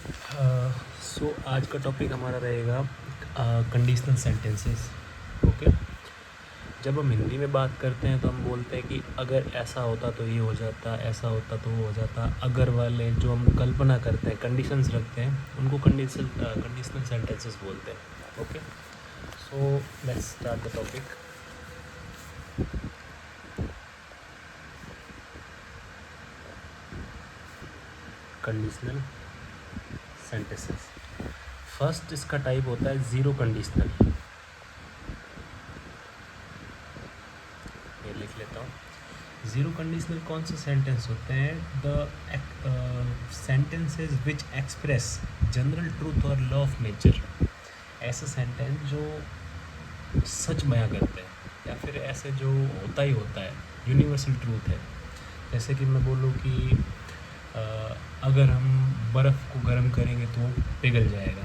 आज का टॉपिक हमारा रहेगा कंडीशनल सेंटेंसेस। ओके। जब हम हिंदी में बात करते हैं तो हम बोलते हैं कि अगर ऐसा होता तो ये हो जाता, ऐसा होता तो वो हो जाता। अगर वाले जो हम कल्पना करते हैं, कंडीशंस रखते हैं, उनको कंडीशनल सेंटेंसेस बोलते हैं। Okay. So let's start the topic. Conditional sentences. First इसका टाइप होता है ज़ीरो कंडीशनल। ये लिख लेता हूँ। ज़ीरो कंडीशनल कौन से सेंटेंस होते हैं? The sentences which express general truth और लॉ ऑफ नेचर। ऐसे सेंटेंस जो सच बयां करते हैं या फिर ऐसे जो होता ही होता है, यूनिवर्सल ट्रूथ है। जैसे कि मैं बोलूँ कि अगर हम बर्फ़ को गर्म करेंगे तो वो पिघल जाएगा,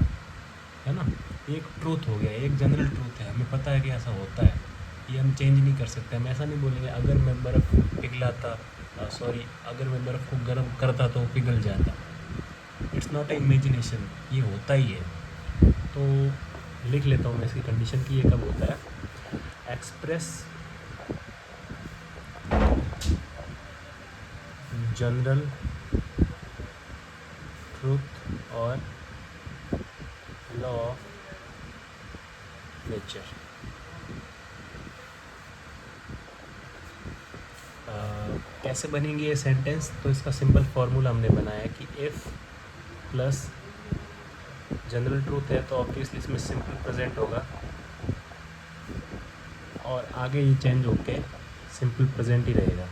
है ना। ये एक ट्रूथ हो गया, एक जनरल ट्रूथ है, हमें पता है कि ऐसा होता है, ये हम चेंज नहीं कर सकते। हम ऐसा नहीं बोलेंगे अगर मैं बर्फ़ पिघलाता अगर मैं बर्फ़ को गर्म करता तो पिघल जाता। इट्स नॉट ए इमेजिनेशन, ये होता ही है। तो लिख लेता हूँ मैं इसकी कंडीशन की ये कब होता है। एक्सप्रेस जनरल ट्रूथ और लॉ ऑफ नेचर। कैसे बनेंगी ये सेंटेंस? तो इसका सिंपल फार्मूला हमने बनाया है कि इफ़ प्लस जनरल ट्रूथ है तो ऑब्वियसली इसमें सिंपल प्रेजेंट होगा और आगे ये चेंज होके सिंपल प्रेजेंट ही रहेगा।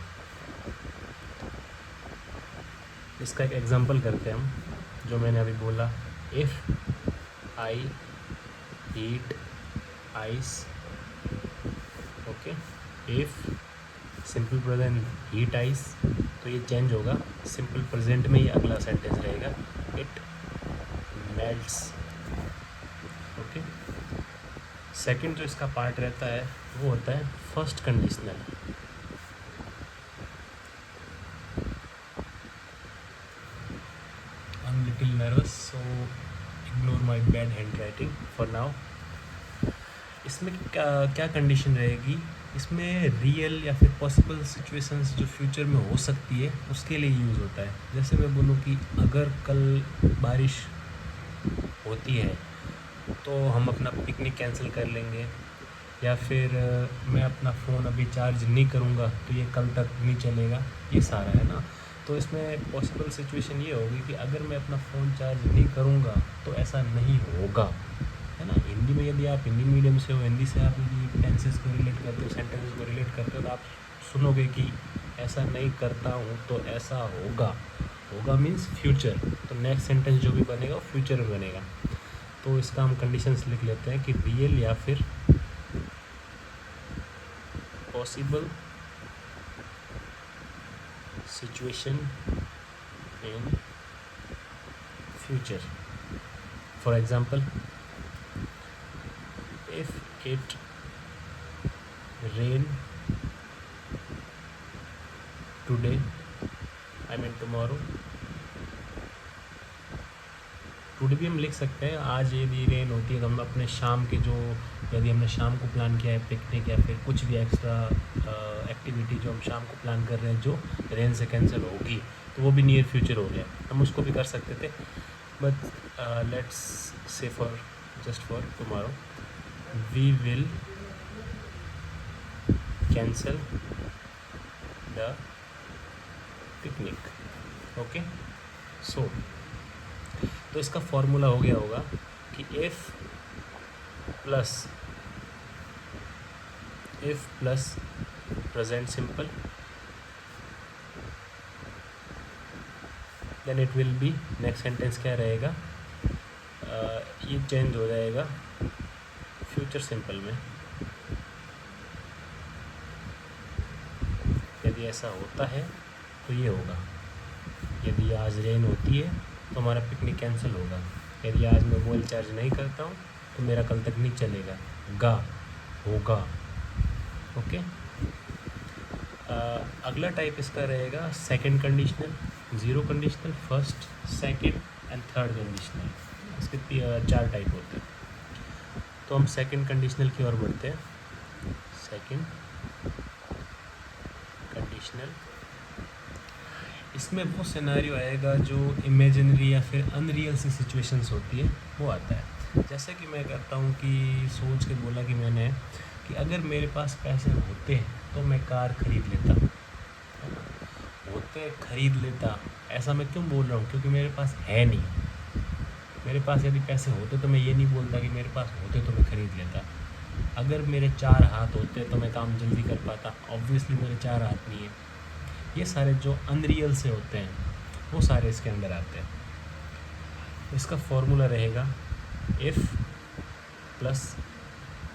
इसका एक एग्जांपल करते हैं हम, जो मैंने अभी बोला। If I eat ice, okay. If simple present heat ice, तो ये चेंज होगा, सिंपल प्रेजेंट में ही अगला सेंटेंस रहेगा। It melts, okay. सेकंड जो इसका पार्ट रहता है वो होता है first conditional. I am little nervous, so ignore my bad hand writing for now. इसमें क्या कंडीशन रहेगी? इसमें रियल या फिर पॉसिबल सिचुएशंस जो फ्यूचर में हो सकती है उसके लिए यूज़ होता है। जैसे मैं बोलूँ कि अगर कल बारिश होती है तो हम अपना पिकनिक कैंसिल कर लेंगे, या फिर मैं अपना फ़ोन अभी चार्ज नहीं करूँगा तो ये कल तक नहीं चलेगा। ये सारा है ना। तो इसमें पॉसिबल सिचुएशन ये होगी कि अगर मैं अपना फ़ोन चार्ज नहीं करूँगा तो ऐसा नहीं होगा, है ना। हिंदी में यदि आप हिंदी मीडियम से हो, हिंदी से आप यदि टेंसेस को रिलेट करते हो, सेंटेंसेस को रिलेट करते हो, तो आप सुनोगे कि ऐसा नहीं करता हूँ तो ऐसा होगा। होगा मीन्स फ्यूचर, तो नेक्स्ट सेंटेंस जो भी बनेगा वो फ्यूचर में बनेगा। तो इसका हम कंडीशंस लिख लेते हैं कि रियल या फिर possible situation in future. For example, if it rain today, I mean tomorrow. Today भी हम लिख सकते हैं, आज यदि रेन होती है तो हम अपने शाम के जो, यदि हमने शाम को प्लान किया है पिकनिक या फिर कुछ भी एक्स्ट्रा एक्टिविटी जो हम शाम को प्लान कर रहे हैं जो रेन से कैंसिल होगी, तो वो भी नियर फ्यूचर हो गया, हम उसको भी कर सकते थे। But let's say for just for tomorrow, we will cancel the picnic, okay. So तो इसका फॉर्मूला हो गया होगा कि if plus present simple, then it will be, next sentence क्या रहेगा, ये चेंज हो जाएगा फ्यूचर सिंपल में। यदि ऐसा होता है तो ये होगा, यदि आज रेन होती है तो हमारा पिकनिक कैंसिल होगा, यदि आज मैं मोबाइल चार्ज नहीं करता हूँ तो मेरा कल तक नहीं चलेगा, गा होगा, ओके। अगला टाइप इसका रहेगा second conditional. Zero conditional first, second and third conditional. इसके 4 टाइप होते हैं। तो हम सेकंड कंडीशनल की ओर बढ़ते हैं। सेकंड कंडीशनल, इसमें वो सिनेरियो आएगा जो इमेजिनरी या फिर अनरियल सी सिचुएशंस होती है वो आता है। जैसे कि मैं कहता हूँ कि सोच के बोला कि मैंने कि अगर मेरे पास पैसे होते तो मैं कार खरीद लेता, है ना, होते खरीद लेता। ऐसा मैं क्यों बोल रहा हूँ? क्योंकि मेरे पास है नहीं। मेरे पास यदि पैसे होते तो मैं ये नहीं बोलता कि मेरे पास होते तो मैं खरीद लेता। अगर मेरे 4 हाथ होते तो मैं काम जल्दी कर पाता। ऑब्वियसली मेरे 4 हाथ नहीं है। ये सारे जो अनरियल से होते हैं वो सारे इसके अंदर आते हैं। इसका फॉर्मूला रहेगा इफ़ प्लस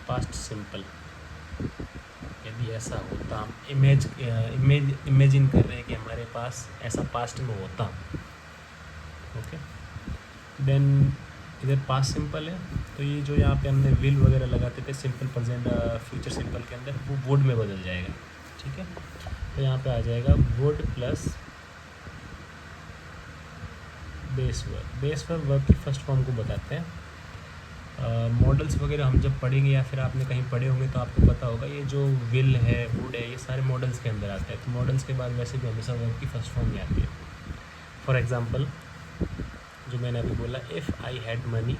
पास्ट सिंपल। यदि ऐसा होता, हम इमेजिन कर रहे हैं कि हमारे पास ऐसा पास्ट में होता, ओके, देन इधर पास्ट सिंपल है तो ये जो यहाँ पे हमने विल वगैरह लगाते थे सिंपल प्रेजेंट फ्यूचर सिंपल के अंदर, वो वुड में बदल जाएगा। ठीक है, तो यहाँ पे आ जाएगा would plus base verb. Base verb की फर्स्ट फॉर्म को बताते हैं। मॉडल्स वगैरह हम जब पढ़ेंगे या फिर आपने कहीं पढ़े होंगे तो आपको पता होगा ये जो विल है, वुड है, ये सारे मॉडल्स के अंदर आते हैं। तो मॉडल्स के बाद वैसे भी हमेशा वर्ब की फर्स्ट फॉर्म में आती है। फॉर एग्जांपल जो मैंने अभी बोला, if I had money,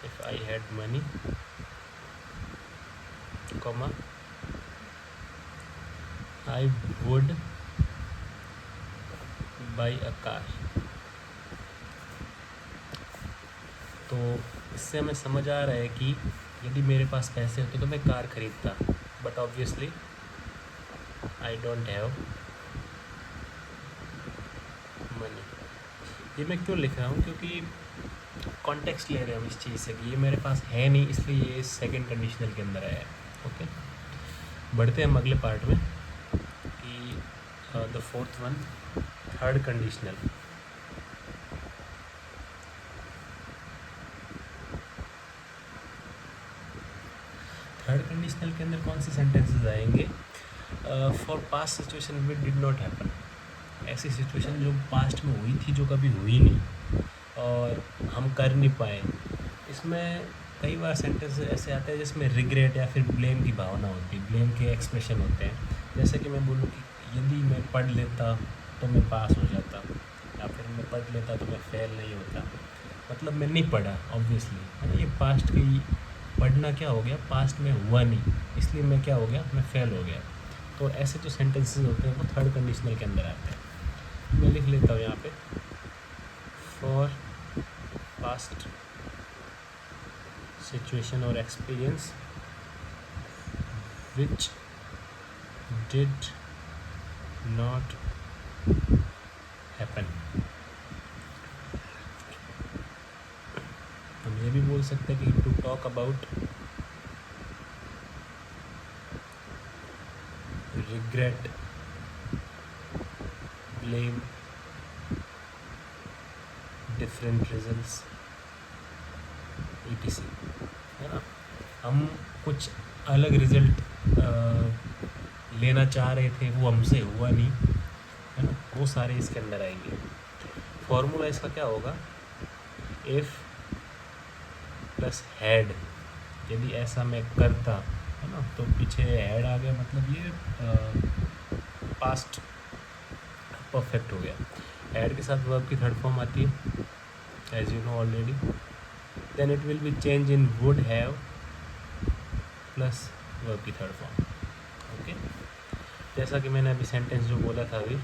if I had money comma I would buy a car. तो इससे हमें समझ आ रहा है कि यदि मेरे पास पैसे होते तो मैं कार खरीदता, but obviously I don't have money. ये मैं क्यों लिख रहा हूँ? क्योंकि कॉन्टेक्स्ट ले रहे हैं हम इस चीज़ से कि ये मेरे पास है नहीं, इसलिए ये सेकंड कंडीशनल के अंदर आया है। ओके, बढ़ते हैं हम अगले पार्ट में कि the fourth one, third conditional. Third conditional के अंदर कौन सी सेंटेंसेस आएंगे? For past situation which did not happen. ऐसी सिचुएशन जो पास्ट में हुई थी, जो कभी हुई नहीं और हम कर नहीं पाए। इसमें कई बार सेंटेंस ऐसे आते हैं जिसमें रिग्रेट या फिर ब्लेम की भावना होती है, ब्लेम के एक्सप्रेशन होते हैं। जैसे कि मैं बोलूँ कि यदि मैं पढ़ लेता तो मैं पास हो जाता, या फिर मैं पढ़ लेता तो मैं फेल नहीं होता। मतलब मैं नहीं पढ़ा ऑब्वियसली, है ना। ये पास्ट की पढ़ना क्या हो गया, पास्ट में हुआ नहीं, इसलिए मैं क्या हो गया, मैं फेल हो गया। तो ऐसे जो सेंटेंसेस होते हैं वो थर्ड कंडीशनल के अंदर आते हैं। मैं लिख लेता हूँ यहाँ पे, फॉर पास्ट सिचुएशन और experience which did not happen. हम ये भी बोल सकते हैं कि to talk about regret, blame, different results etc, है ना। हम कुछ अलग रिजल्ट लेना चाह रहे थे, वो हमसे हुआ नहीं, है ना। वो सारे इसके अंदर आएंगे। फॉर्मूला इसका क्या होगा, इफ़ प्लस हैड। यदि ऐसा मैं करता, है ना, तो पीछे हैड आ गया, मतलब ये पास्ट परफेक्ट हो गया। हैड के साथ वर्ब की थर्ड फॉर्म आती है, as you know already. Then it will be change in would have plus verb की थर्ड फॉर्म। ओके, जैसा कि मैंने अभी सेंटेंस जो बोला था अभी,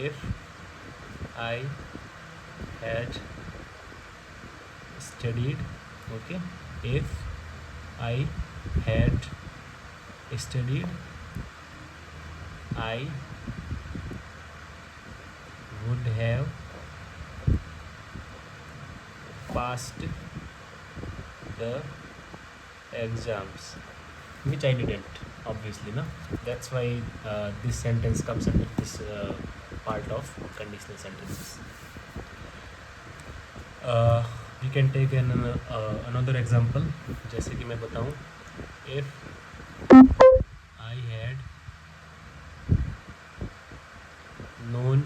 if I had studied, okay, if I had studied I would have passed the exams, which I didn't, obviously, na. That's why this sentence comes under this part of conditional sentences. We can take another example. जैसे कि मैं बताऊँ, if I had known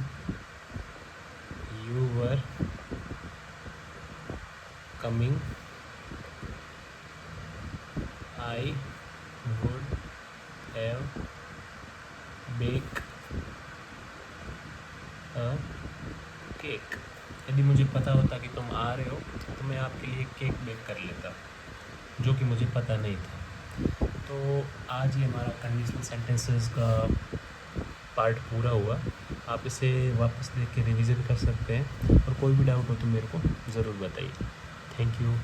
you were coming, I would have baked a cake। यदि मुझे पता होता कि तुम आ रहे हो तो मैं आपके लिए केक बेक कर लेता, जो कि मुझे पता नहीं था। तो आज ये हमारा कंडीशनल सेंटेंसेस का पार्ट पूरा हुआ। आप इसे वापस देख के रिवीजन कर सकते हैं, और कोई भी डाउट हो तो मेरे को ज़रूर बताइए। Thank you.